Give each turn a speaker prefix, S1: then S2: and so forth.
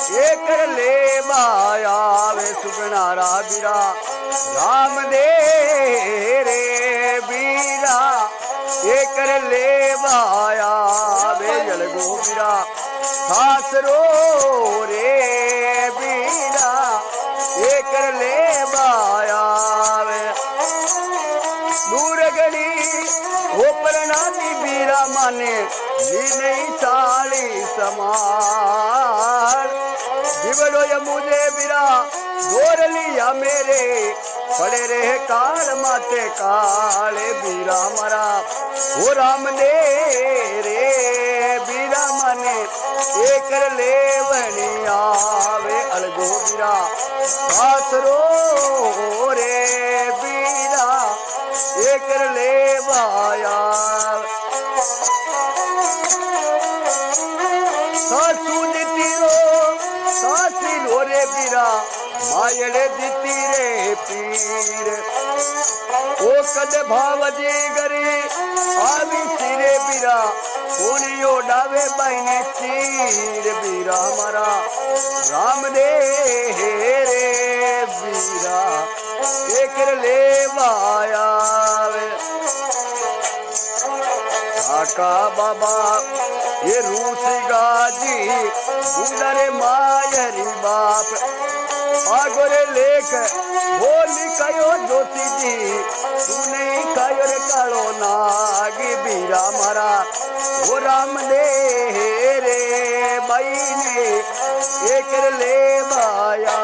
S1: एक ले माया वे सुगनारा बीरा राम दे रे बीरा एक ले माया वे जलगो बीरा सासरो रे बीरा एक ले माया वे दूर गड़ी ओपरनानी बीरा माने नहीं साली समार दिवड़ो ये मुझे बीरा गोर लिया मेरे पड़े रहे काल माते काले बीरा मरा वो राम दे रे बीरा माने एक ले बनिया वे अलगो बीरा आसरो रे बीरा एक ले बाया सासू दीती रो सासी रो रे बीरा मायड़े दीती रे पीर ओ कद भावजी गरी आवी सिरे बीरा कोनियो डावे बाईने चीर बीरा मारा राम दे रे बीरा एक ले बाया काका बाबा ये रूसी गाजी उधरे मायरी बाप आगोरे लेख बोली कयो ज्योति जी तूने कयो रे कालो नागी बीरा मारा वो राम दे रे बाई ने एक ले बाया